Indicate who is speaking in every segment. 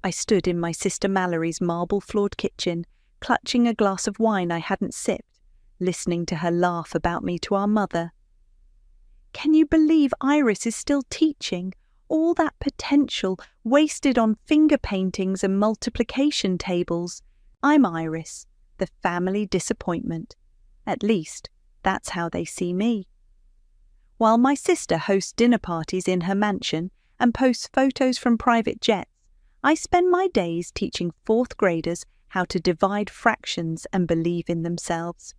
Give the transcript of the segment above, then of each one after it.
Speaker 1: I stood in my sister Mallory's marble-floored kitchen, clutching a glass of wine I hadn't sipped, listening to her laugh about me to our mother. Can you believe Iris is still teaching? All that potential wasted on finger paintings and multiplication tables. I'm Iris, the family disappointment. At least, that's how they see me. While my sister hosts dinner parties in her mansion and posts photos from private jets, I spend my days teaching fourth graders how to divide fractions and believe in themselves.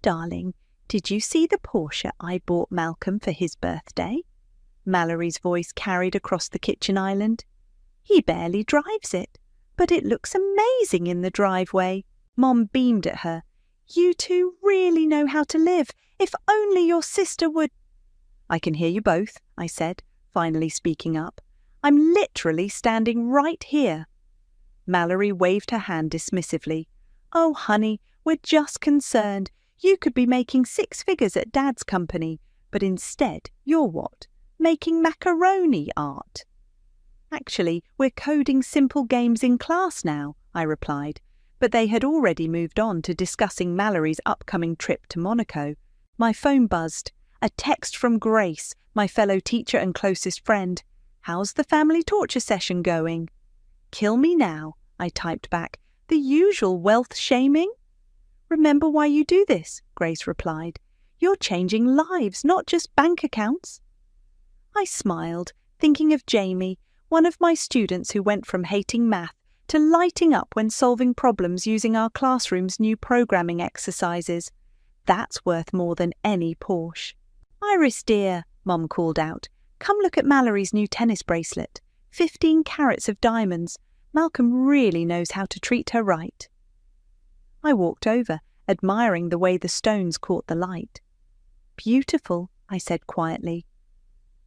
Speaker 1: Darling, did you see the Porsche I bought Malcolm for his birthday? Mallory's voice carried across the kitchen island. He barely drives it, but it looks amazing in the driveway. Mom beamed at her. You two really know how to live. If only your sister would... I can hear you both, I said, finally speaking up. I'm literally standing right here. Mallory waved her hand dismissively. Oh, honey, we're just concerned. You could be making 6 figures at Dad's company, but instead you're what? Making macaroni art. Actually, we're coding simple games in class now, I replied, but they had already moved on to discussing Mallory's upcoming trip to Monaco. My phone buzzed. A text from Grace, my fellow teacher and closest friend. How's the family torture session going? Kill me now, I typed back. The usual wealth shaming? Remember why you do this, Grace replied. You're changing lives, not just bank accounts. I smiled, thinking of Jamie, one of my students who went from hating math to lighting up when solving problems using our classroom's new programming exercises. That's worth more than any Porsche. Iris dear, Mum called out, come look at Mallory's new tennis bracelet. 15 carats of diamonds. Malcolm really knows how to treat her right. I walked over, admiring the way the stones caught the light. Beautiful, I said quietly.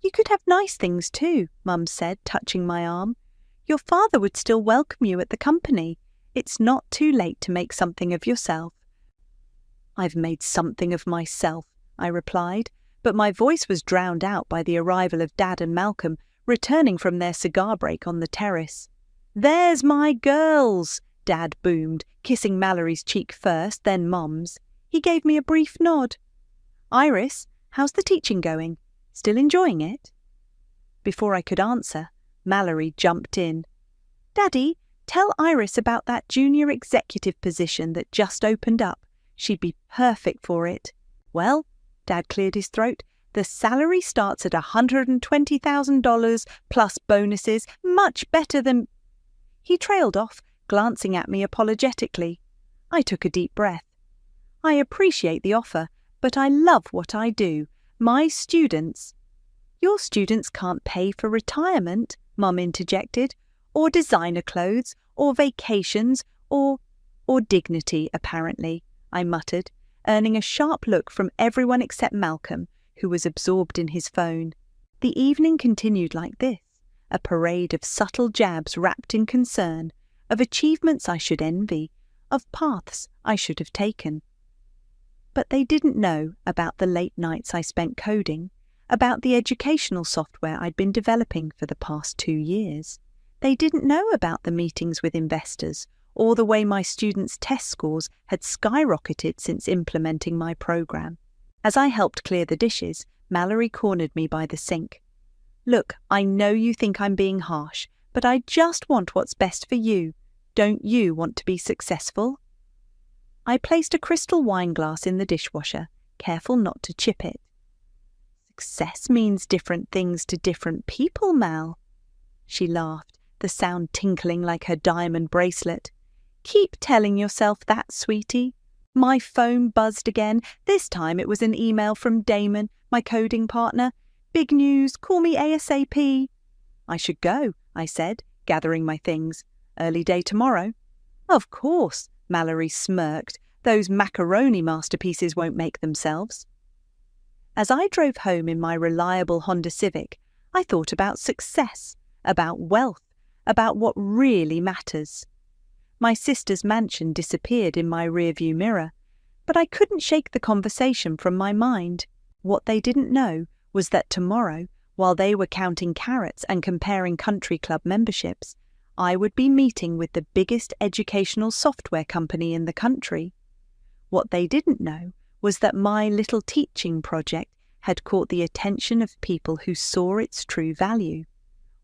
Speaker 1: You could have nice things too, Mum said, touching my arm. Your father would still welcome you at the company. It's not too late to make something of yourself. I've made something of myself, I replied, but my voice was drowned out by the arrival of Dad and Malcolm, returning from their cigar break on the terrace. There's my girls, Dad boomed, kissing Mallory's cheek first, then Mum's. He gave me a brief nod. Iris, how's the teaching going? Still enjoying it? Before I could answer, Mallory jumped in. Daddy, tell Iris about that junior executive position that just opened up. She'd be perfect for it. Well, Dad cleared his throat, the salary starts at $120,000 plus bonuses, much better than... He trailed off, glancing at me apologetically. I took a deep breath. I appreciate the offer, but I love what I do. My students... Your students can't pay for retirement, Mum interjected, or designer clothes, or vacations, or dignity, apparently, I muttered, earning a sharp look from everyone except Malcolm, who was absorbed in his phone. The evening continued like this, a parade of subtle jabs wrapped in concern, of achievements I should envy, of paths I should have taken. But they didn't know about the late nights I spent coding, about the educational software I'd been developing for the past 2 years. They didn't know about the meetings with investors, or the way my students' test scores had skyrocketed since implementing my program. As I helped clear the dishes, Mallory cornered me by the sink. Look, I know you think I'm being harsh, but I just want what's best for you. Don't you want to be successful? I placed a crystal wine glass in the dishwasher, careful not to chip it. Success means different things to different people, Mal. She laughed, the sound tinkling like her diamond bracelet. Keep telling yourself that, sweetie. My phone buzzed again. This time it was an email from Damon, my coding partner. Big news, call me ASAP. I should go, I said, gathering my things. Early day tomorrow. Of course, Mallory smirked. Those macaroni masterpieces won't make themselves. As I drove home in my reliable Honda Civic, I thought about success, about wealth, about what really matters. My sister's mansion disappeared in my rearview mirror, but I couldn't shake the conversation from my mind. What they didn't know was that tomorrow, while they were counting carrots and comparing country club memberships, I would be meeting with the biggest educational software company in the country. What they didn't know was that my little teaching project had caught the attention of people who saw its true value.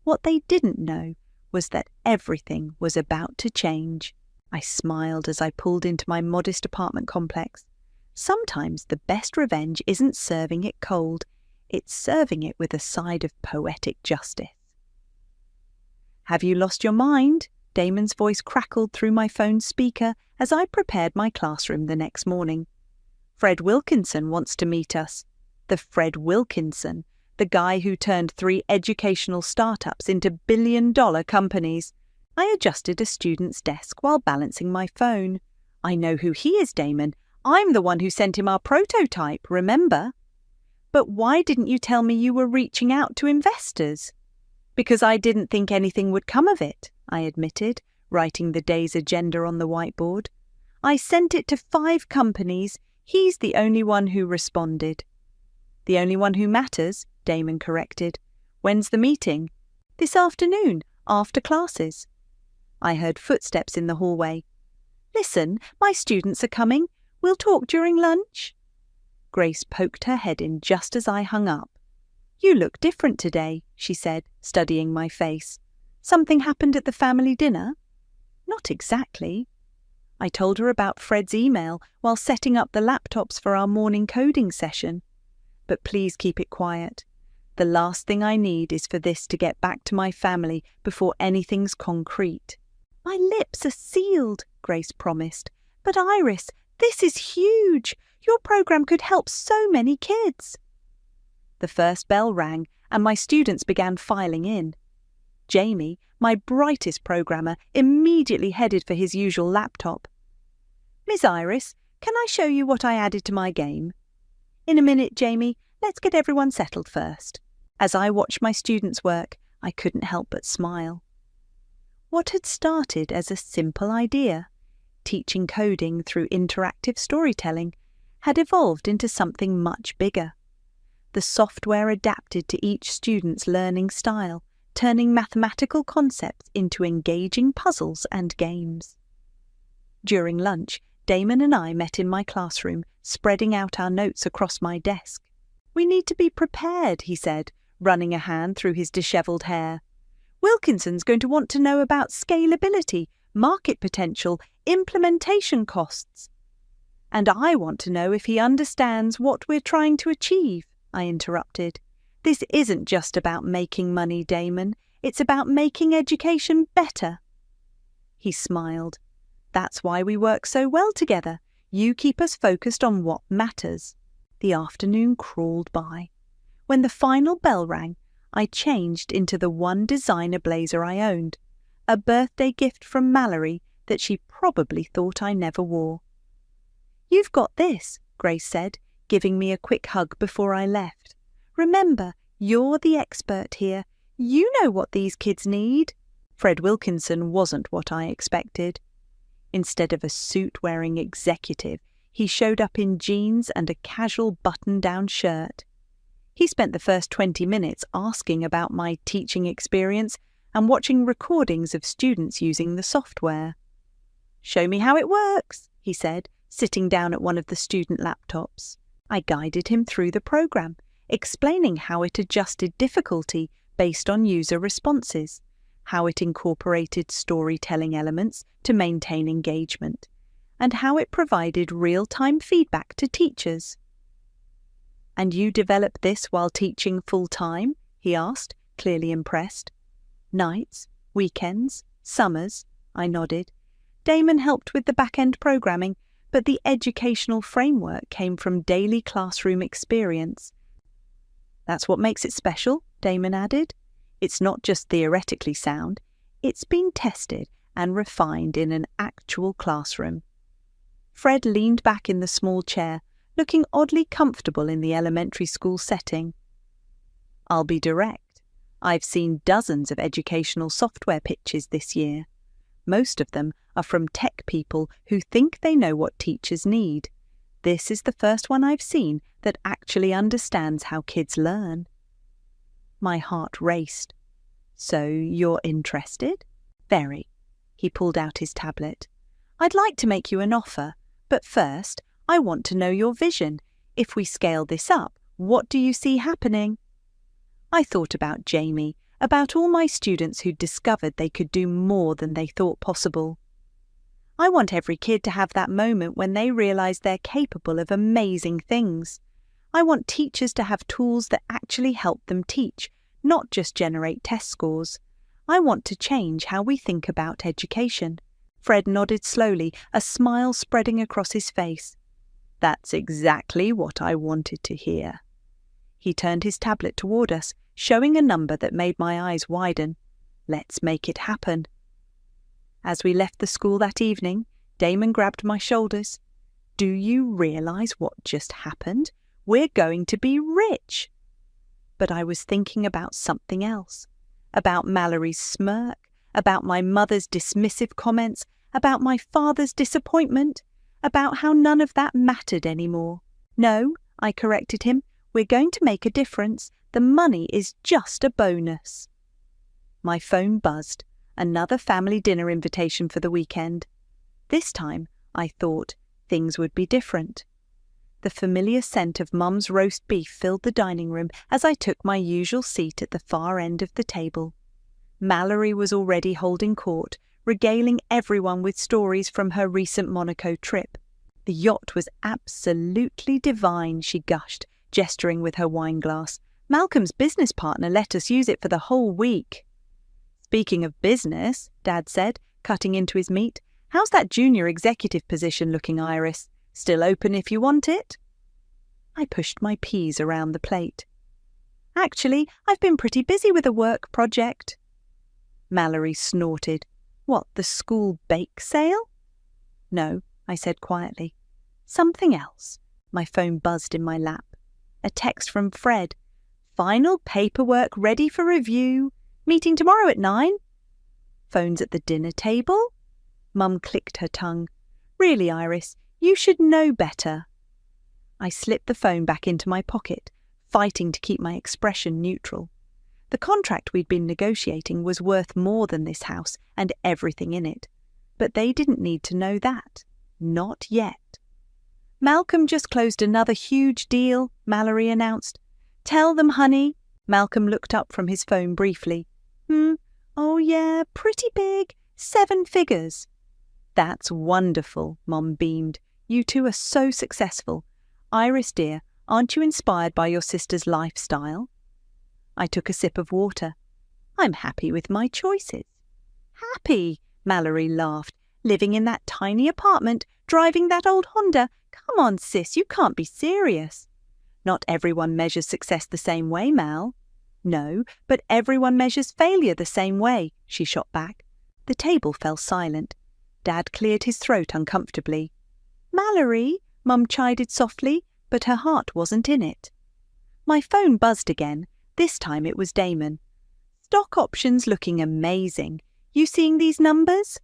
Speaker 1: What they didn't know was that everything was about to change. I smiled as I pulled into my modest apartment complex. Sometimes the best revenge isn't serving it cold, it's serving it with a side of poetic justice. "Have you lost your mind?" Damon's voice crackled through my phone speaker as I prepared my classroom the next morning. "Fred Wilkinson wants to meet us." The Fred Wilkinson, the guy who turned 3 educational startups into billion-dollar companies. I adjusted a student's desk while balancing my phone. "I know who he is, Damon. I'm the one who sent him our prototype, remember?" "But why didn't you tell me you were reaching out to investors?" "Because I didn't think anything would come of it," I admitted, writing the day's agenda on the whiteboard. "I sent it to 5 companies. He's the only one who responded." "The only one who matters," Damon corrected. "When's the meeting?" "This afternoon, after classes." I heard footsteps in the hallway. "Listen, my students are coming. We'll talk during lunch." Grace poked her head in just as I hung up. "You look different today," she said, studying my face. "Something happened at the family dinner?" "Not exactly." I told her about Fred's email while setting up the laptops for our morning coding session. "But please keep it quiet. The last thing I need is for this to get back to my family before anything's concrete." "My lips are sealed," Grace promised. "But Iris, this is huge. Your program could help so many kids." The first bell rang and my students began filing in. Jamie, my brightest programmer, immediately headed for his usual laptop. "Miss Iris, can I show you what I added to my game?" "In a minute, Jamie. Let's get everyone settled first." As I watched my students work, I couldn't help but smile. What had started as a simple idea, teaching coding through interactive storytelling, had evolved into something much bigger. The software adapted to each student's learning style, turning mathematical concepts into engaging puzzles and games. During lunch, Damon and I met in my classroom, spreading out our notes across my desk. "We need to be prepared," he said, running a hand through his dishevelled hair. "Wilkinson's going to want to know about scalability, market potential, implementation costs." "And I want to know if he understands what we're trying to achieve," I interrupted. "This isn't just about making money, Damon. It's about making education better." He smiled. "That's why we work so well together. You keep us focused on what matters." The afternoon crawled by. When the final bell rang, I changed into the one designer blazer I owned, a birthday gift from Mallory that she probably thought I never wore. "You've got this," Grace said, giving me a quick hug before I left. "Remember, you're the expert here. You know what these kids need." Fred Wilkinson wasn't what I expected. Instead of a suit-wearing executive, he showed up in jeans and a casual button-down shirt. He spent the first 20 minutes asking about my teaching experience and watching recordings of students using the software. "Show me how it works," he said, sitting down at one of the student laptops. I guided him through the program, explaining how it adjusted difficulty based on user responses, how it incorporated storytelling elements to maintain engagement, and how it provided real-time feedback to teachers. "And you developed this while teaching full-time?" he asked, clearly impressed. "Nights, weekends, summers," I nodded. Damon helped with the back-end programming, but the educational framework came from daily classroom experience. "That's what makes it special," Damon added. "It's not just theoretically sound, it's been tested and refined in an actual classroom." Fred leaned back in the small chair, looking oddly comfortable in the elementary school setting. "I'll be direct. I've seen dozens of educational software pitches this year. Most of them are from tech people who think they know what teachers need. This is the first one I've seen that actually understands how kids learn." My heart raced. "So you're interested?" Very. He pulled out his tablet. I'd like to make you an offer, but first, I want to know your vision. If we scale this up, what do you see happening? I thought about Jamie, about all my students who'd discovered they could do more than they thought possible. I want every kid to have that moment when they realize they're capable of amazing things. I want teachers to have tools that actually help them teach, not just generate test scores. I want to change how we think about education. Fred nodded slowly, a smile spreading across his face. That's exactly what I wanted to hear. He turned his tablet toward us, showing a number that made my eyes widen. Let's make it happen. As we left the school that evening, Damon grabbed my shoulders. Do you realize what just happened? We're going to be rich. But I was thinking about something else. About Mallory's smirk, about my mother's dismissive comments, about my father's disappointment, about how none of that mattered anymore. No, I corrected him, we're going to make a difference. The money is just a bonus. My phone buzzed. Another family dinner invitation for the weekend. This time, I thought, things would be different. The familiar scent of Mum's roast beef filled the dining room as I took my usual seat at the far end of the table. Mallory was already holding court, regaling everyone with stories from her recent Monaco trip. The yacht was absolutely divine, she gushed, gesturing with her wine glass. Malcolm's business partner let us use it for the whole week. Speaking of business, Dad said, cutting into his meat, how's that junior executive position looking, Iris? Still open if you want it? I pushed my peas around the plate. Actually, I've been pretty busy with a work project. Mallory snorted. What, the school bake sale? No, I said quietly. Something else. My phone buzzed in my lap. A text from Fred. Final paperwork ready for review. Meeting tomorrow at 9. Phone's at the dinner table? Mum clicked her tongue. Really, Iris, you should know better. I slipped the phone back into my pocket, fighting to keep my expression neutral. The contract we'd been negotiating was worth more than this house and everything in it. But they didn't need to know that. Not yet. Malcolm just closed another huge deal, Mallory announced. Tell them, honey. Malcolm looked up from his phone briefly. Oh yeah, pretty big. 7 figures. That's wonderful, Mum beamed. You two are so successful. Iris, dear, aren't you inspired by your sister's lifestyle? I took a sip of water. I'm happy with my choices. Happy? Mallory laughed. Living in that tiny apartment, driving that old Honda. Come on, sis, you can't be serious. Not everyone measures success the same way, Mal. No, but everyone measures failure the same way, she shot back. The table fell silent. Dad cleared his throat uncomfortably. Mallory, Mum chided softly, but her heart wasn't in it. My phone buzzed again. This time it was Damon. Stock options looking amazing. You seeing these numbers?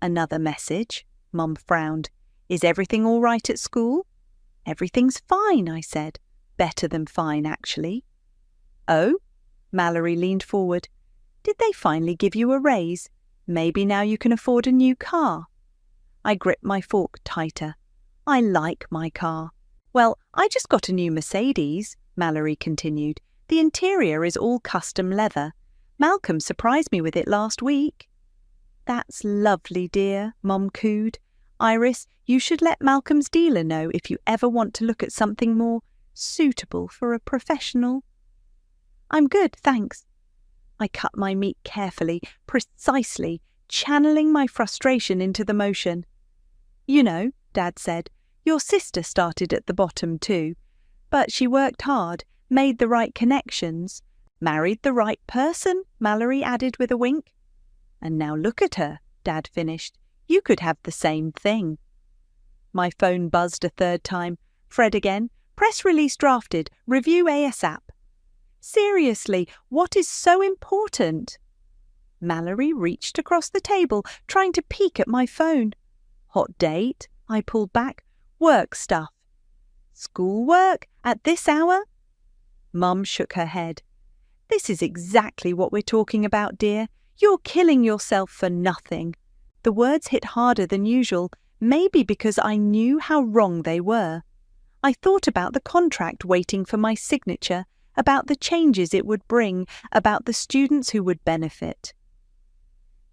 Speaker 1: Another message. Mum frowned. Is everything all right at school? Everything's fine, I said. Better than fine, actually. Oh? Mallory leaned forward. Did they finally give you a raise? Maybe now you can afford a new car. I gripped my fork tighter. I like my car. Well, I just got a new Mercedes, Mallory continued. The interior is all custom leather. Malcolm surprised me with it last week. That's lovely, dear, Mum cooed. Iris, you should let Malcolm's dealer know if you ever want to look at something more suitable for a professional. I'm good, thanks. I cut my meat carefully, precisely, channeling my frustration into the motion. You know, Dad said, your sister started at the bottom too. But she worked hard, made the right connections, married the right person, Mallory added with a wink. And now look at her, Dad finished. You could have the same thing. My phone buzzed a third time. Fred again. Press release drafted. Review ASAP. Seriously, what is so important? Mallory reached across the table, trying to peek at my phone. Hot date? I pulled back. Work stuff. Schoolwork? At this hour? Mum shook her head. This is exactly what we're talking about, dear. "You're killing yourself for nothing." The words hit harder than usual, maybe because I knew how wrong they were. I thought about the contract waiting for my signature, about the changes it would bring, about the students who would benefit.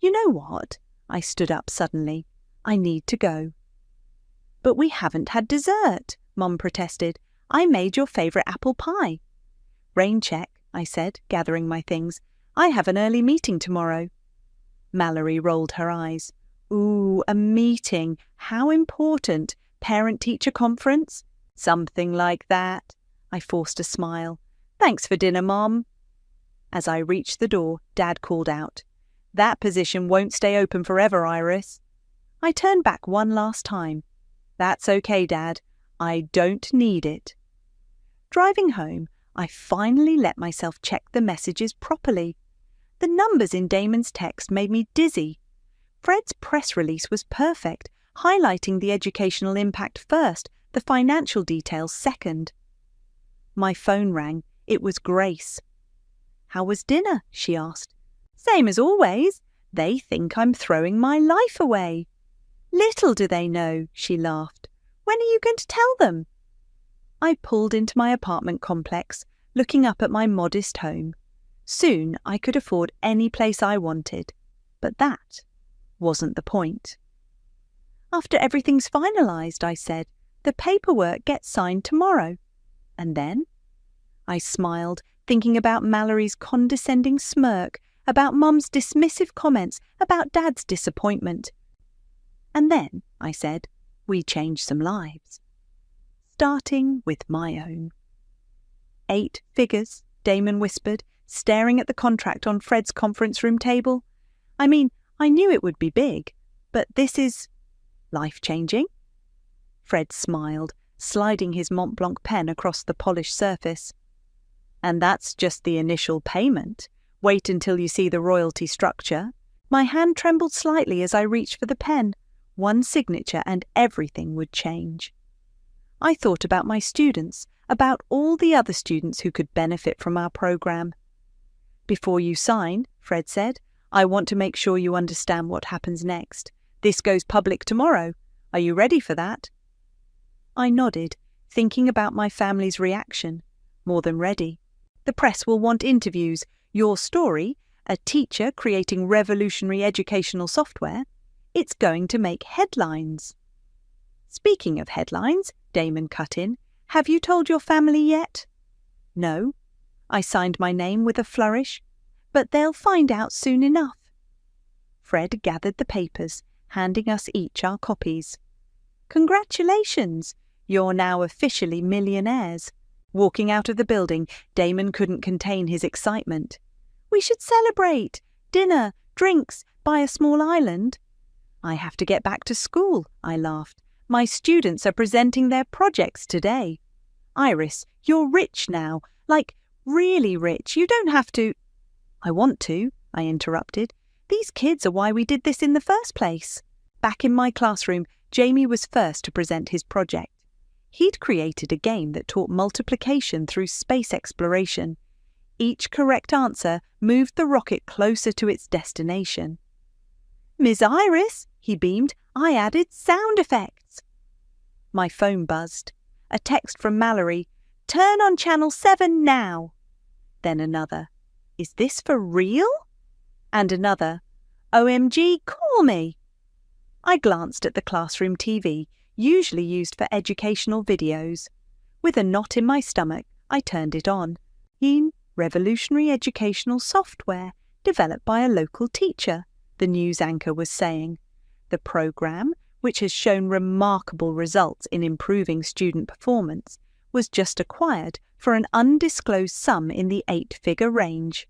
Speaker 1: "You know what?" I stood up suddenly. "I need to go." "But we haven't had dessert," Mum protested. "I made your favourite apple pie." "Rain check," I said, gathering my things. "I have an early meeting tomorrow." Mallory rolled her eyes. "Ooh, a meeting. How important? Parent-teacher conference?" "Something like that." I forced a smile. "Thanks for dinner, Mom." As I reached the door, Dad called out, "That position won't stay open forever, Iris." I turned back one last time. "That's okay, Dad. I don't need it." Driving home, I finally let myself check the messages properly. The numbers in Damon's text made me dizzy. Fred's press release was perfect, highlighting the educational impact first, the financial details second. My phone rang. It was Grace. "How was dinner?" she asked. "Same as always. They think I'm throwing my life away." "Little do they know," she laughed. "When are you going to tell them?" I pulled into my apartment complex, looking up at my modest home. Soon I could afford any place I wanted, but that wasn't the point. "After everything's finalised," I said, "the paperwork gets signed tomorrow." "And then?" I smiled, thinking about Mallory's condescending smirk, about Mum's dismissive comments, about Dad's disappointment. "And then," I said, "we change some lives. Starting with my own." 8 figures, Damon whispered, staring at the contract on Fred's conference room table. "I mean, I knew it would be big, but this is life-changing." Fred smiled, sliding his Mont Blanc pen across the polished surface. "And that's just the initial payment. Wait until you see the royalty structure." My hand trembled slightly as I reached for the pen. One signature and everything would change. I thought about my students, about all the other students who could benefit from our program. "Before you sign," Fred said, "I want to make sure you understand what happens next. This goes public tomorrow. Are you ready for that?" I nodded, thinking about my family's reaction. More than ready. The press will want interviews. Your story, a teacher creating revolutionary educational software, it's going to make headlines. "Speaking of headlines," Damon cut in, "have you told your family yet?" "No." I signed my name with a flourish. "But they'll find out soon enough." Fred gathered the papers, handing us each our copies. "Congratulations! You're now officially millionaires." Walking out of the building, Damon couldn't contain his excitement. "We should celebrate! Dinner, drinks, buy a small island." "I have to get back to school," I laughed. "My students are presenting their projects today." "Iris, you're rich now. Like, really rich. You don't have to—" "I want to," I interrupted. "These kids are why we did this in the first place." Back in my classroom, Jamie was first to present his project. He'd created a game that taught multiplication through space exploration. Each correct answer moved the rocket closer to its destination. "Miss Iris," he beamed, "I added sound effects." My phone buzzed. A text from Mallory. "Turn on channel 7 now." Then another. "Is this for real?" And another. "OMG, call me." I glanced at the classroom TV, usually used for educational videos. With a knot in my stomach, I turned it on. Revolutionary educational software developed by a local teacher, the news anchor was saying. The program, which has shown remarkable results in improving student performance, was just acquired for an undisclosed sum in the 8-figure range.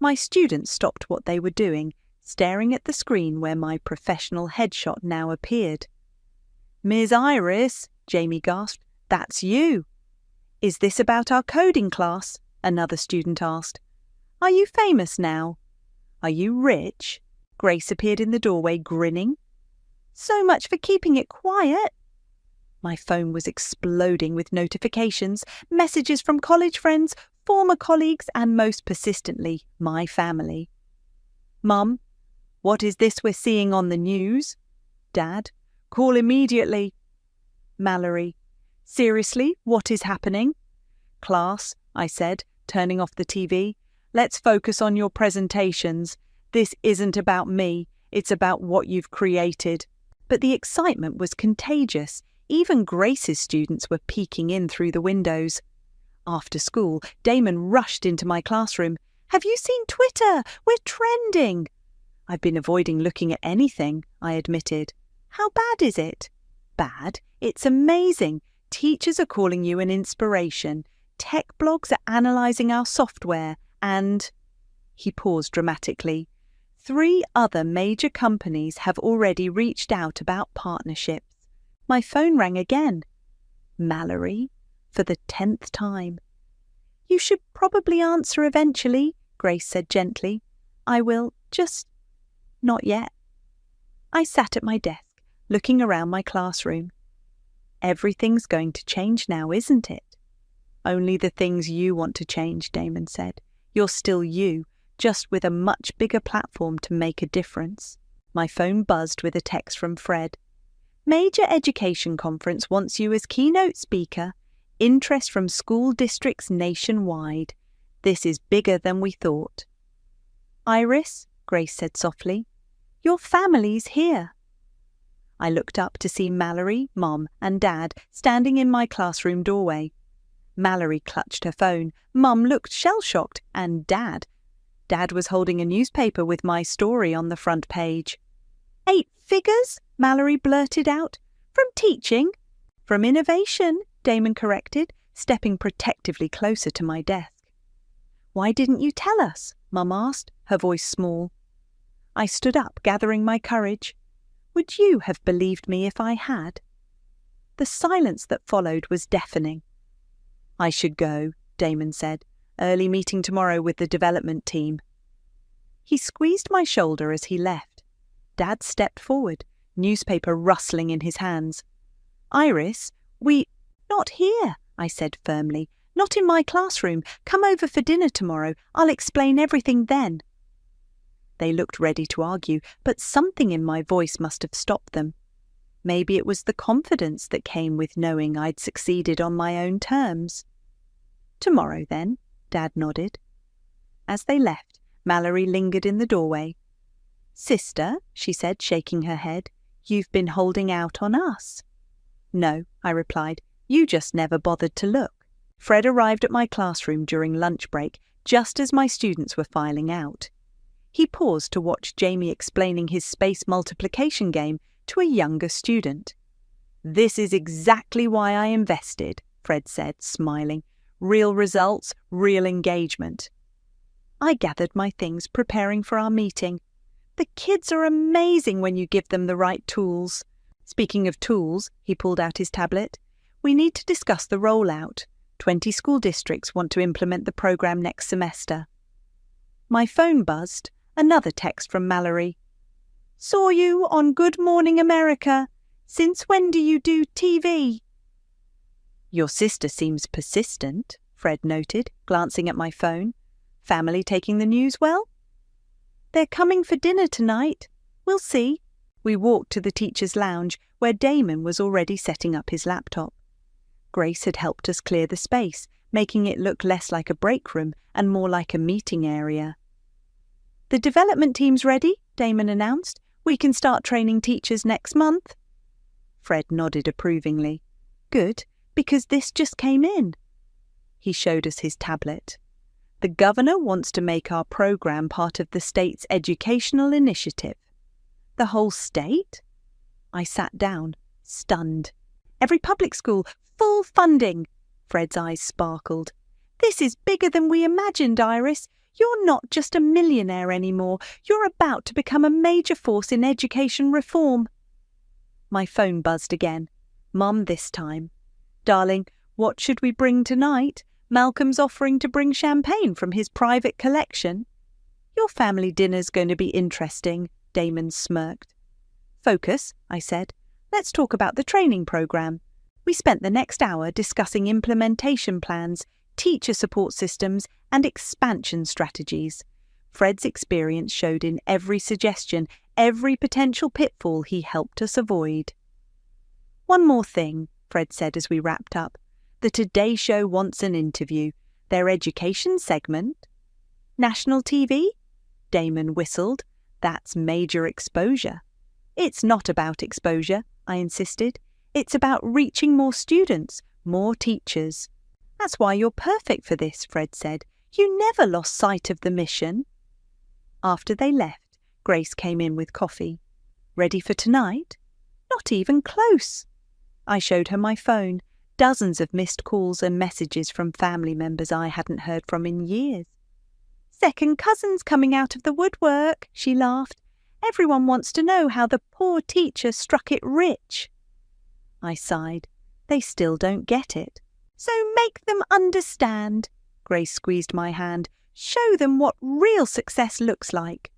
Speaker 1: My students stopped what they were doing, staring at the screen where my professional headshot now appeared. "Ms. Iris," Jamie gasped, "that's you." "Is this about our coding class?" another student asked. "Are you famous now?" "Are you rich?" Grace appeared in the doorway, grinning. "So much for keeping it quiet." My phone was exploding with notifications, messages from college friends, former colleagues, and most persistently, my family. Mum, what is this we're seeing on the news? Dad, call immediately. Mallory, seriously, what is happening? Class, I said, turning off the TV, let's focus on your presentations. This isn't about me, it's about what you've created. But the excitement was contagious. Even Grace's students were peeking in through the windows. After school, Damon rushed into my classroom. Have you seen Twitter? We're trending. I've been avoiding looking at anything, I admitted. How bad is it? Bad? It's amazing. Teachers are calling you an inspiration. Tech blogs are analysing our software. And, he paused dramatically, 3 other major companies have already reached out about partnerships. My phone rang again. Mallory, for the 10th time. You should probably answer eventually, Grace said gently. I will, just not yet. I sat at my desk, looking around my classroom. Everything's going to change now, isn't it? Only the things you want to change, Damon said. You're still you, just with a much bigger platform to make a difference. My phone buzzed with a text from Fred. Major Education Conference wants you as keynote speaker. Interest from school districts nationwide. This is bigger than we thought. Iris, Grace said softly, your family's here. I looked up to see Mallory, Mum, and Dad standing in my classroom doorway. Mallory clutched her phone, Mum looked shell-shocked, and Dad was holding a newspaper with my story on the front page. 8 figures? Mallory blurted out. From teaching? From innovation, Damon corrected, stepping protectively closer to my desk. Why didn't you tell us? Mum asked, her voice small. I stood up, gathering my courage. Would you have believed me if I had? The silence that followed was deafening. I should go, Damon said. Early meeting tomorrow with the development team. He squeezed my shoulder as he left. Dad stepped forward, newspaper rustling in his hands. Iris, not here, I said firmly. Not in my classroom. Come over for dinner tomorrow. I'll explain everything then. They looked ready to argue, but something in my voice must have stopped them. Maybe it was the confidence that came with knowing I'd succeeded on my own terms. Tomorrow, then, Dad nodded. As they left, Mallory lingered in the doorway. Sister, she said, shaking her head, you've been holding out on us. No, I replied, you just never bothered to look. Fred arrived at my classroom during lunch break, just as my students were filing out. He paused to watch Jamie explaining his space multiplication game to a younger student. This is exactly why I invested, Fred said, smiling. Real results, real engagement. I gathered my things, preparing for our meeting. The kids are amazing when you give them the right tools. Speaking of tools, he pulled out his tablet. We need to discuss the rollout. 20 school districts want to implement the program next semester. My phone buzzed. Another text from Mallory. Saw you on Good Morning America. Since when do you do TV? Your sister seems persistent, Fred noted, glancing at my phone. Family taking the news well? They're coming for dinner tonight. We'll see. We walked to the teacher's lounge, where Damon was already setting up his laptop. Grace had helped us clear the space, making it look less like a break room and more like a meeting area. The development team's ready, Damon announced. We can start training teachers next month. Fred nodded approvingly. Good, because this just came in. He showed us his tablet. The governor wants to make our program part of the state's educational initiative. The whole state? I sat down, stunned. Every public school, full funding. Fred's eyes sparkled. This is bigger than we imagined, Iris. You're not just a millionaire anymore. You're about to become a major force in education reform. My phone buzzed again. Mum this time. Darling, what should we bring tonight? Malcolm's offering to bring champagne from his private collection. Your family dinner's going to be interesting, Damon smirked. Focus, I said. Let's talk about the training program. We spent the next hour discussing implementation plans, teacher support systems, and expansion strategies. Fred's experience showed in every suggestion, every potential pitfall he helped us avoid. "One more thing," Fred said as we wrapped up. "The Today Show wants an interview. Their education segment." "National TV?" Damon whistled. "That's major exposure." "It's not about exposure," I insisted. "It's about reaching more students, more teachers." "That's why you're perfect for this," Fred said. "You never lost sight of the mission." After they left, Grace came in with coffee. "Ready for tonight?" "Not even close." I showed her my phone, dozens of missed calls and messages from family members I hadn't heard from in years. "Second cousins coming out of the woodwork," she laughed. "Everyone wants to know how the poor teacher struck it rich." I sighed. They still don't get it. "So make them understand." Grace squeezed my hand. "Show them what real success looks like."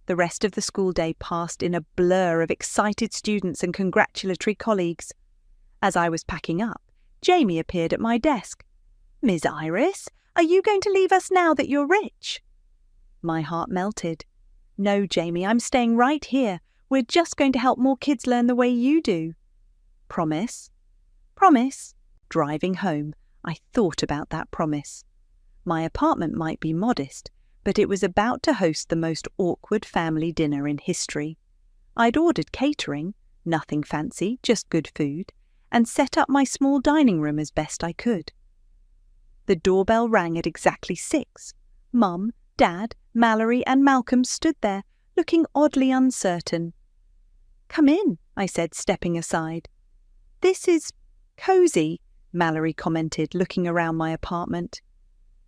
Speaker 1: The rest of the school day passed in a blur of excited students and congratulatory colleagues. As I was packing up, Jamie appeared at my desk. "Ms. Iris, are you going to leave us now that you're rich?" My heart melted. "No, Jamie, I'm staying right here. We're just going to help more kids learn the way you do." "Promise?" "Promise." Driving home, I thought about that promise. My apartment might be modest, but it was about to host the most awkward family dinner in history. I'd ordered catering, nothing fancy, just good food, and set up my small dining room as best I could. The doorbell rang at exactly 6. Mum, Dad, Mallory and Malcolm stood there, looking oddly uncertain. "Come in," I said, stepping aside. "This is cosy," Mallory commented, looking around my apartment.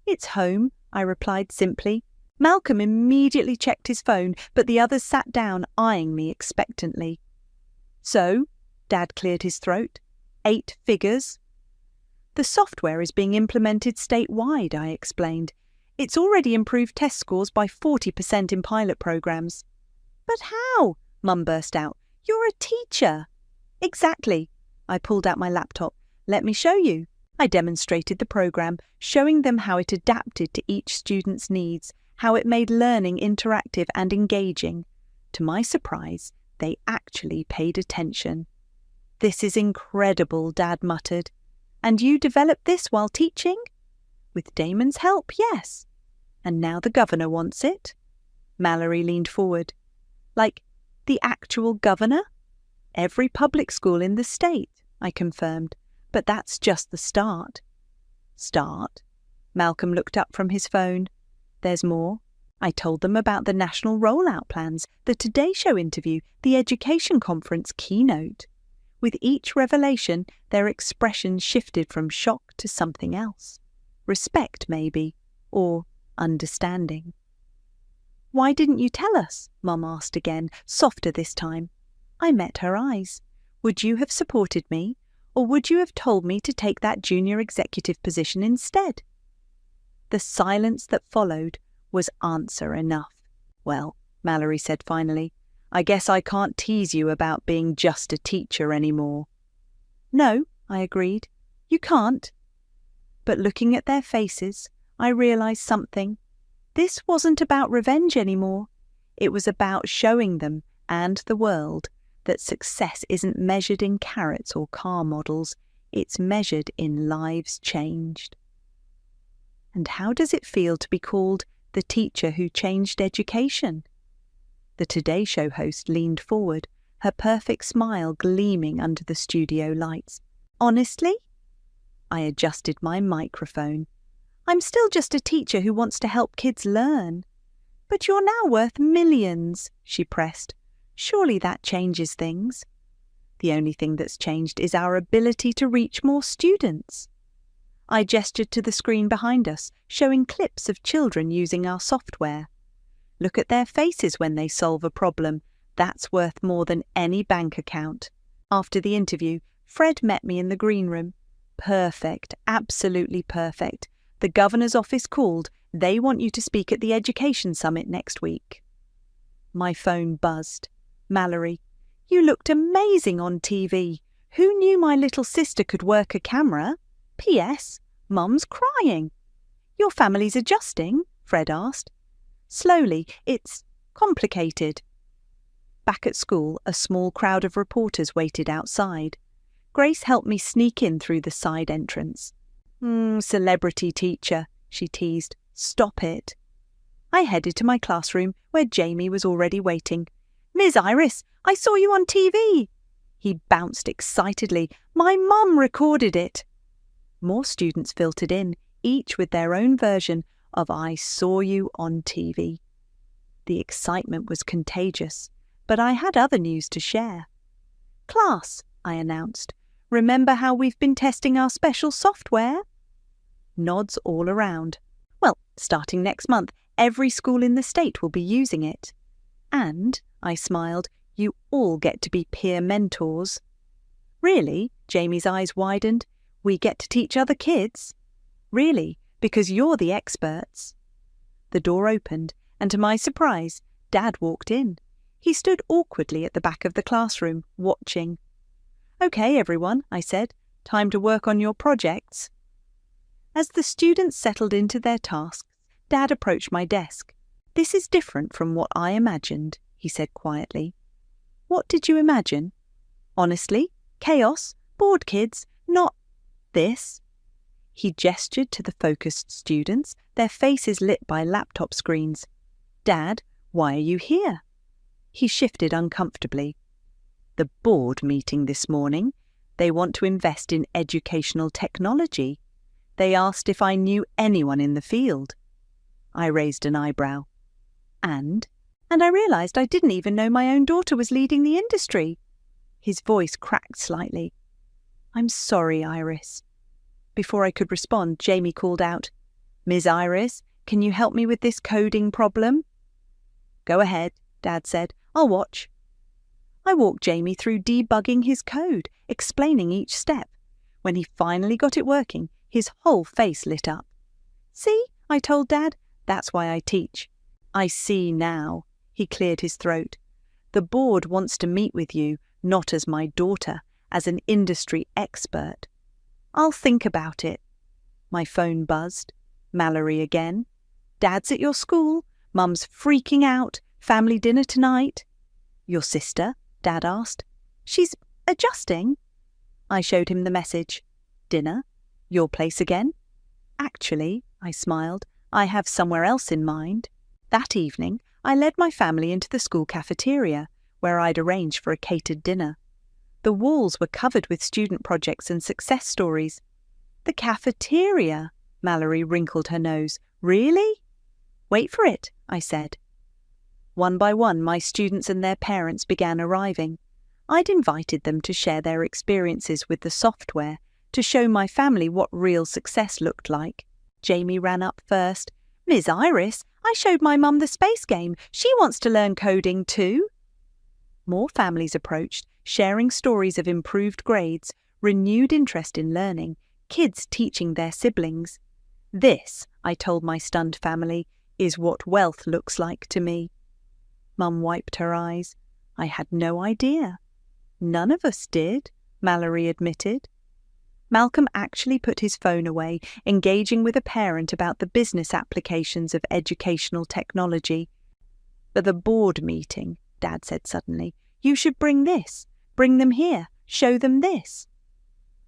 Speaker 1: "It's home," I replied simply. Malcolm immediately checked his phone, but the others sat down, eyeing me expectantly. "So?" Dad cleared his throat. "8 figures?" "The software is being implemented statewide," I explained. "It's already improved test scores by 40% in pilot programs." "But how?" Mum burst out. "You're a teacher." "Exactly." I pulled out my laptop. "Let me show you." I demonstrated the program, showing them how it adapted to each student's needs, how it made learning interactive and engaging. To my surprise, they actually paid attention. "This is incredible," Dad muttered. "And you developed this while teaching?" "With Damon's help, yes." "And now the governor wants it?" Mallory leaned forward. "Like, the actual governor?" "Every public school in the state," I confirmed. "But that's just the start." "Start?" Malcolm looked up from his phone. "There's more." I told them about the national rollout plans, the Today Show interview, the education conference keynote. With each revelation, their expression shifted from shock to something else. Respect, maybe, or understanding. "Why didn't you tell us?" Mum asked again, softer this time. I met her eyes. "Would you have supported me? Or would you have told me to take that junior executive position instead?" The silence that followed was answer enough. "Well," Mallory said finally, "I guess I can't tease you about being just a teacher anymore." "No," I agreed, "you can't." But looking at their faces, I realized something. This wasn't about revenge anymore. It was about showing them, and the world, that success isn't measured in carrots or car models, it's measured in lives changed. And how does it feel to be called the teacher who changed education? The Today Show host leaned forward, her perfect smile gleaming under the studio lights. "Honestly?" I adjusted my microphone. "I'm still just a teacher who wants to help kids learn." "But you're now worth millions," she pressed. "Surely that changes things." "The only thing that's changed is our ability to reach more students." I gestured to the screen behind us, showing clips of children using our software. "Look at their faces when they solve a problem. That's worth more than any bank account." After the interview, Fred met me in the green room. "Perfect, absolutely perfect. The governor's office called. They want you to speak at the Education Summit next week." My phone buzzed. "Mallory, you looked amazing on TV. Who knew my little sister could work a camera? P.S. Mum's crying." "Your family's adjusting?" Fred asked. Slowly, it's complicated. Back at school, a small crowd of reporters waited outside. Grace helped me sneak in through the side entrance. Celebrity teacher, she teased. Stop it. I headed to my classroom, where Jamie was already waiting. Ms. Iris, I saw you on TV. He bounced excitedly. My mum recorded it. More students filtered in, each with their own version of I saw you on TV. The excitement was contagious, but I had other news to share. Class, I announced, remember how we've been testing our special software? Nods all around. Well, starting next month, every school in the state will be using it. And, I smiled, you all get to be peer mentors. Really? Jamie's eyes widened. We get to teach other kids? Really? Because you're the experts. The door opened, and to my surprise, Dad walked in. He stood awkwardly at the back of the classroom, watching. Okay, everyone, I said. Time to work on your projects. As the students settled into their tasks, Dad approached my desk. This is different from what I imagined, he said quietly. What did you imagine? Honestly, chaos, bored kids, not this. He gestured to the focused students, their faces lit by laptop screens. Dad, why are you here? He shifted uncomfortably. The board meeting this morning. They want to invest in educational technology. They asked if I knew anyone in the field. I raised an eyebrow. And I realised I didn't even know my own daughter was leading the industry. His voice cracked slightly. I'm sorry, Iris. Before I could respond, Jamie called out, Ms. Iris, can you help me with this coding problem? Go ahead, Dad said. I'll watch. I walked Jamie through debugging his code, explaining each step. When he finally got it working, his whole face lit up. See, I told Dad, that's why I teach. I see now. He cleared his throat. The board wants to meet with you, not as my daughter, as an industry expert. I'll think about it. My phone buzzed. Mallory again. Dad's at your school. Mum's freaking out. Family dinner tonight. Your sister? Dad asked. She's adjusting. I showed him the message. Dinner? Your place again? Actually, I smiled, I have somewhere else in mind. That evening, I led my family into the school cafeteria, where I'd arranged for a catered dinner. The walls were covered with student projects and success stories. The cafeteria? Mallory wrinkled her nose. Really? Wait for it, I said. One by one, my students and their parents began arriving. I'd invited them to share their experiences with the software, to show my family what real success looked like. Jamie ran up first. Ms. Iris, I showed my mum the space game. She wants to learn coding too. More families approached, sharing stories of improved grades, renewed interest in learning, kids teaching their siblings. This, I told my stunned family, is what wealth looks like to me. Mum wiped her eyes. I had no idea. None of us did, Mallory admitted. Malcolm actually put his phone away, engaging with a parent about the business applications of educational technology. For the board meeting, Dad said suddenly, you should bring this. Bring them here. Show them this.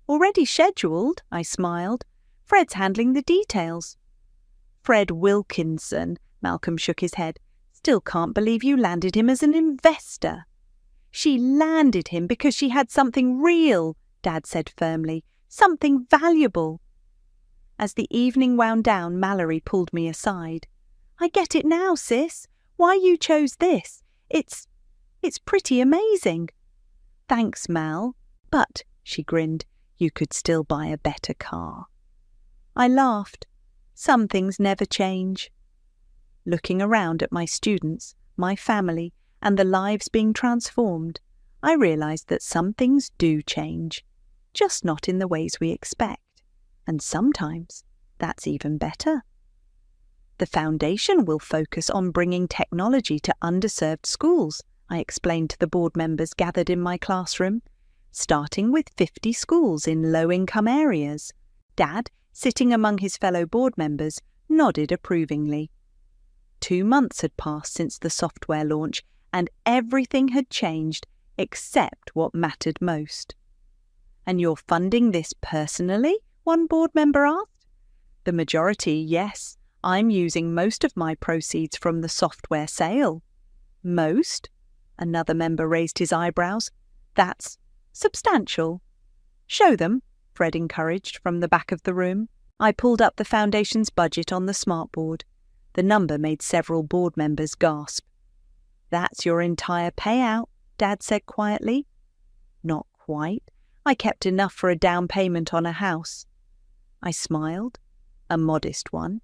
Speaker 1: Already scheduled, I smiled. Fred's handling the details. Fred Wilkinson, Malcolm shook his head. Still can't believe you landed him as an investor. She landed him because she had something real, Dad said firmly. Something valuable. As the evening wound down, Mallory pulled me aside. I get it now, sis. Why you chose this. It's pretty amazing. Thanks, Mal. But, she grinned, you could still buy a better car. I laughed. Some things never change. Looking around at my students, my family, and the lives being transformed, I realized that some things do change, just not in the ways we expect, and sometimes that's even better. The foundation will focus on bringing technology to underserved schools, I explained to the board members gathered in my classroom, starting with 50 schools in low-income areas. Dad, sitting among his fellow board members, nodded approvingly. 2 months had passed since the software launch, and everything had changed except what mattered most. "And you're funding this personally?" one board member asked. "The majority, yes. I'm using most of my proceeds from the software sale." "Most?" Another member raised his eyebrows. "That's substantial." "Show them," Fred encouraged from the back of the room. I pulled up the foundation's budget on the smartboard. The number made several board members gasp. "That's your entire payout," Dad said quietly. "Not quite. I kept enough for a down payment on a house." I smiled. A modest one.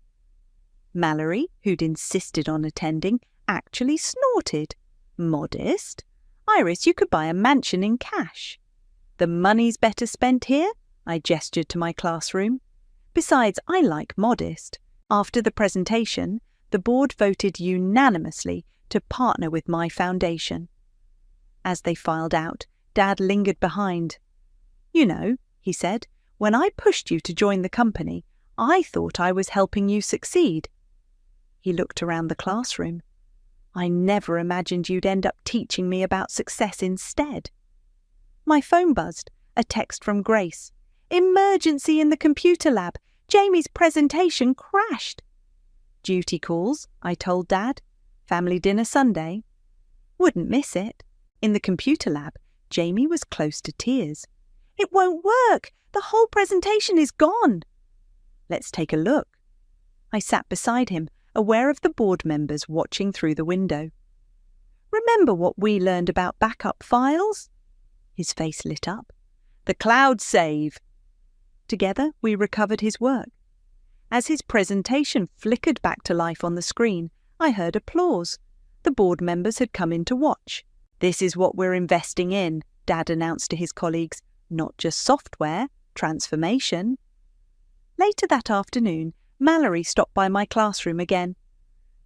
Speaker 1: Mallory, who'd insisted on attending, actually snorted. "Modest? Iris, you could buy a mansion in cash." "The money's better spent here," I gestured to my classroom. "Besides, I like modest." After the presentation, the board voted unanimously to partner with my foundation. As they filed out, Dad lingered behind. "You know," he said, "when I pushed you to join the company, I thought I was helping you succeed." He looked around the classroom. "I never imagined you'd end up teaching me about success instead." My phone buzzed, a text from Grace. "Emergency in the computer lab. Jamie's presentation crashed." "Duty calls," I told Dad. "Family dinner Sunday." "Wouldn't miss it." In the computer lab, Jamie was close to tears. "It won't work. The whole presentation is gone." "Let's take a look." I sat beside him, aware of the board members watching through the window. "Remember what we learned about backup files?" His face lit up. "The cloud save." Together, we recovered his work. As his presentation flickered back to life on the screen, I heard applause. The board members had come in to watch. "This is what we're investing in," Dad announced to his colleagues. "Not just software, transformation." Later that afternoon, Mallory stopped by my classroom again.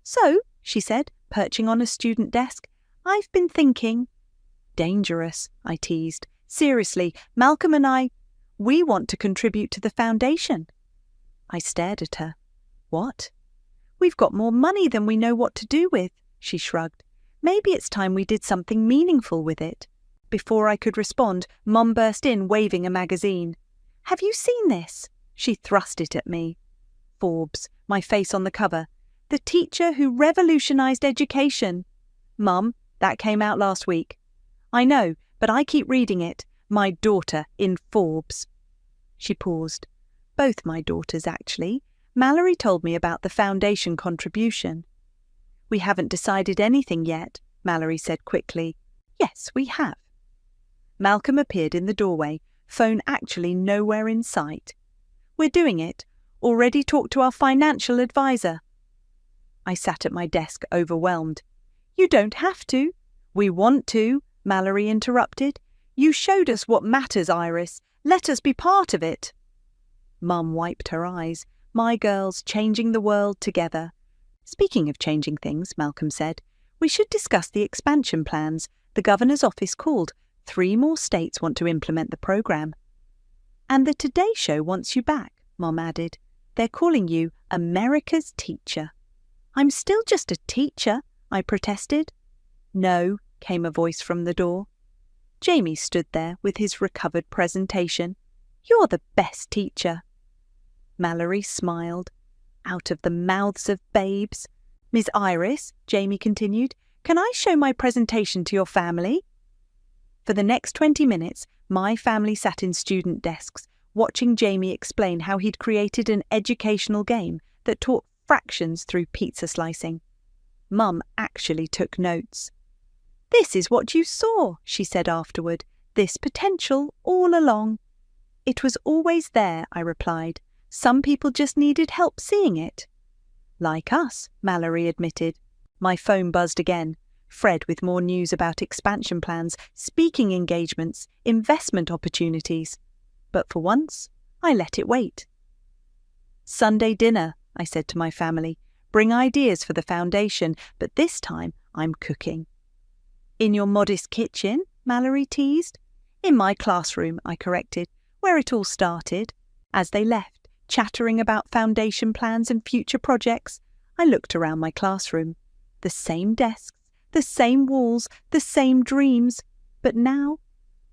Speaker 1: "So," she said, perching on a student desk, "I've been thinking—" "Dangerous," I teased. "Seriously, Malcolm and we want to contribute to the foundation." I stared at her. "What?" "We've got more money than we know what to do with," she shrugged. "Maybe it's time we did something meaningful with it." Before I could respond, Mom burst in waving a magazine. "Have you seen this?" She thrust it at me. Forbes, my face on the cover. "The teacher who revolutionized education." "Mum, that came out last week." "I know, but I keep reading it. My daughter in Forbes." She paused. "Both my daughters, actually. Mallory told me about the foundation contribution." "We haven't decided anything yet," Mallory said quickly. "Yes, we have." Malcolm appeared in the doorway, phone actually nowhere in sight. "We're doing it. Already talked to our financial advisor." I sat at my desk, overwhelmed. "You don't have to." "We want to," Mallory interrupted. "You showed us what matters, Iris. Let us be part of it." Mum wiped her eyes. "My girls changing the world together." "Speaking of changing things," Malcolm said, "we should discuss the expansion plans. The governor's office called. 3 more states want to implement the program." "And the Today Show wants you back," Mom added. "They're calling you America's teacher." "I'm still just a teacher," I protested. "No," came a voice from the door. Jamie stood there with his recovered presentation. "You're the best teacher." Mallory smiled. "Out of the mouths of babes." "Miss Iris," Jamie continued, "can I show my presentation to your family?" For the next 20 minutes, my family sat in student desks, watching Jamie explain how he'd created an educational game that taught fractions through pizza slicing. Mum actually took notes. "This is what you saw," she said afterward, "this potential all along." "It was always there," I replied. "Some people just needed help seeing it." "Like us," Mallory admitted. My phone buzzed again. Fred with more news about expansion plans, speaking engagements, investment opportunities. But for once, I let it wait. "Sunday dinner," I said to my family. "Bring ideas for the foundation, but this time I'm cooking." "In your modest kitchen?" Mallory teased. "In my classroom," I corrected, "where it all started." As they left, chattering about foundation plans and future projects, I looked around my classroom. The same desks, the same walls, the same dreams, but now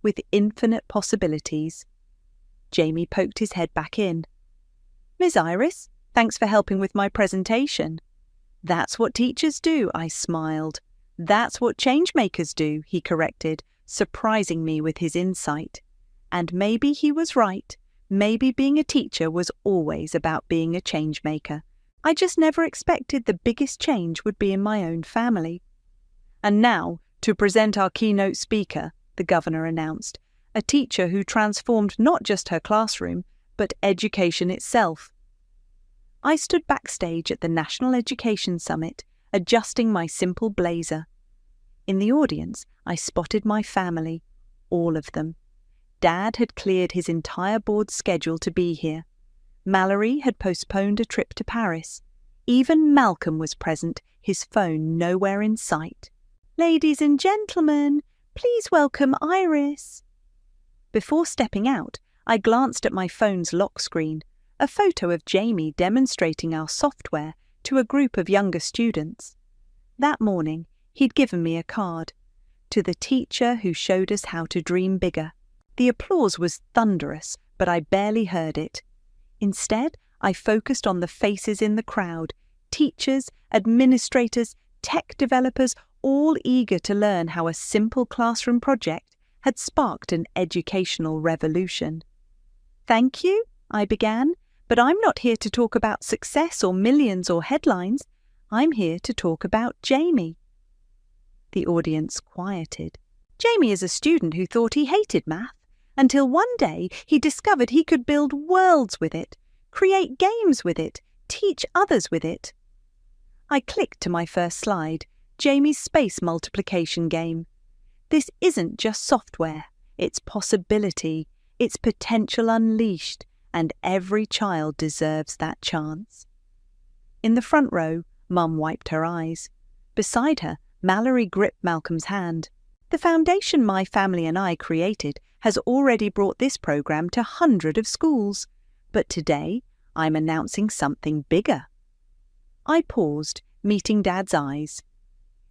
Speaker 1: with infinite possibilities. Jamie poked his head back in. "Miss Iris, thanks for helping with my presentation." "That's what teachers do," I smiled. "That's what changemakers do," he corrected, surprising me with his insight. And maybe he was right. Maybe being a teacher was always about being a changemaker. I just never expected the biggest change would be in my own family. "And now, to present our keynote speaker," the governor announced, a teacher who transformed not just her classroom, but education itself. I stood backstage at the National Education Summit, adjusting my simple blazer. In the audience, I spotted my family, all of them. Dad had cleared his entire board schedule to be here. Mallory had postponed a trip to Paris. Even Malcolm was present, his phone nowhere in sight. "Ladies and gentlemen, please welcome Iris." Before stepping out, I glanced at my phone's lock screen, a photo of Jamie demonstrating our software to a group of younger students. That morning, he'd given me a card. "To the teacher who showed us how to dream bigger." The applause was thunderous, but I barely heard it. Instead, I focused on the faces in the crowd, teachers, administrators, tech developers, all eager to learn how a simple classroom project had sparked an educational revolution. "Thank you," I began, "but I'm not here to talk about success or millions or headlines. I'm here to talk about Jamie." The audience quieted. Jamie is a student who thought he hated math, until one day he discovered he could build worlds with it, create games with it, teach others with it. I clicked to my first slide, Jamie's space multiplication game. This isn't just software, it's possibility, it's potential unleashed, and every child deserves that chance. In the front row, Mum wiped her eyes. Beside her, Mallory gripped Malcolm's hand. "The foundation my family and I created has already brought this program to hundreds of schools. But today, I'm announcing something bigger." I paused, meeting Dad's eyes.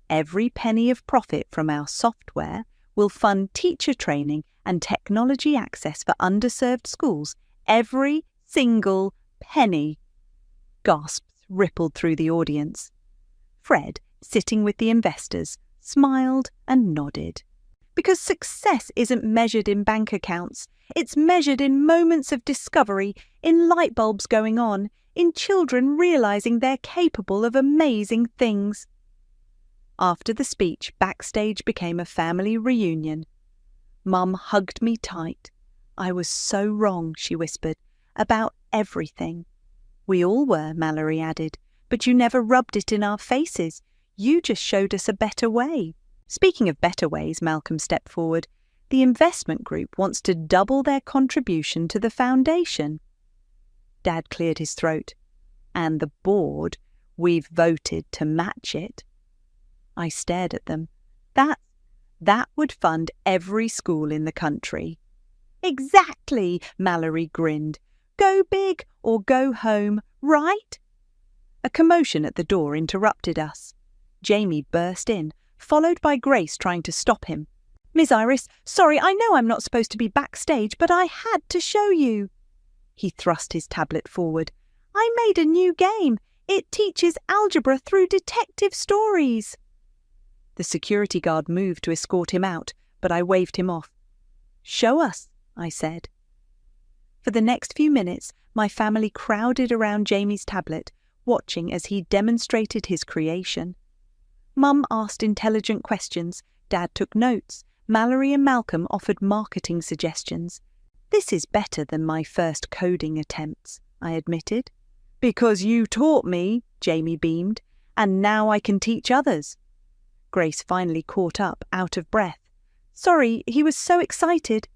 Speaker 1: "Every penny of profit from our software will fund teacher training and technology access for underserved schools. Every single penny." Gasps rippled through the audience. Fred, sitting with the investors, smiled and nodded. Because success isn't measured in bank accounts. It's measured in moments of discovery, in light bulbs going on, in children realizing they're capable of amazing things. After the speech, backstage became a family reunion. Mum hugged me tight. "I was so wrong," she whispered, "about everything." "We all were," Mallory added, "but you never rubbed it in our faces. You just showed us a better way." Speaking of better ways, Malcolm stepped forward. "The investment group wants to double their contribution to the foundation." Dad cleared his throat. "And the board, we've voted to match it." I stared at them. That would fund every school in the country." "Exactly," Mallory grinned. "Go big or go home, right?" A commotion at the door interrupted us. Jamie burst in, followed by Grace trying to stop him. "Miss Iris, sorry, I know I'm not supposed to be backstage, but I had to show you." He thrust his tablet forward. "I made a new game. It teaches algebra through detective stories." The security guard moved to escort him out, but I waved him off. "Show us," I said. For the next few minutes, my family crowded around Jamie's tablet, watching as he demonstrated his creation. Mum asked intelligent questions, Dad took notes, Mallory and Malcolm offered marketing suggestions. "This is better than my first coding attempts," I admitted. "Because you taught me," Jamie beamed, "and now I can teach others." Grace finally caught up, out of breath. "Sorry, he was so excited."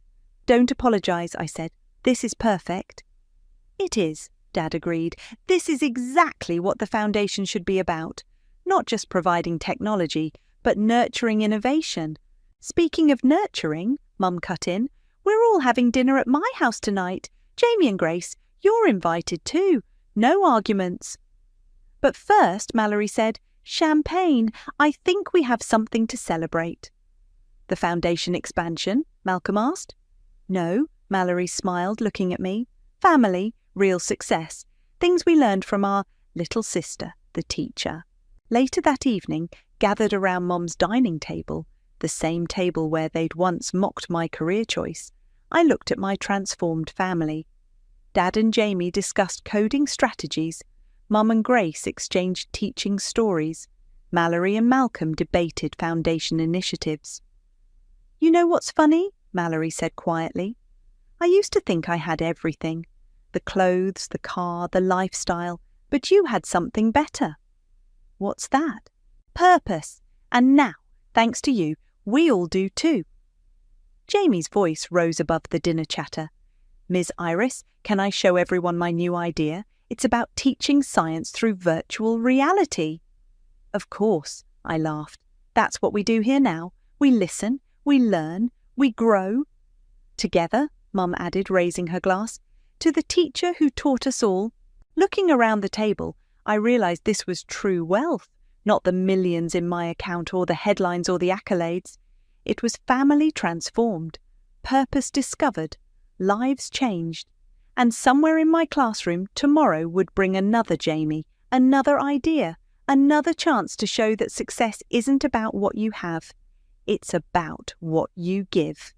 Speaker 1: "Don't apologise," I said. "This is perfect." "It is," Dad agreed. "This is exactly what the foundation should be about. Not just providing technology, but nurturing innovation." "Speaking of nurturing," Mum cut in, "we're all having dinner at my house tonight. Jamie and Grace, you're invited too. No arguments." But first, Mallory said, champagne. I think we have something to celebrate. The foundation expansion? Malcolm asked. No, Mallory smiled, looking at me. Family, real success. Things we learned from our little sister, the teacher. Later that evening, gathered around Mom's dining table, the same table where they'd once mocked my career choice, I looked at my transformed family. Dad and Jamie discussed coding strategies. Mum and Grace exchanged teaching stories. Mallory and Malcolm debated foundation initiatives. You know what's funny? Mallory said quietly. I used to think I had everything. The clothes, the car, the lifestyle. But you had something better. What's that? Purpose. And now, thanks to you, we all do too. Jamie's voice rose above the dinner chatter. Ms. Iris, can I show everyone my new idea? It's about teaching science through virtual reality. Of course, I laughed. That's what we do here now. We listen, we learn, we grow. Together, Mum added, raising her glass, to the teacher who taught us all. Looking around the table, I realized this was true wealth, not the millions in my account or the headlines or the accolades. It was family transformed, purpose discovered, lives changed, and somewhere in my classroom tomorrow would bring another Jamie, another idea, another chance to show that success isn't about what you have, it's about what you give.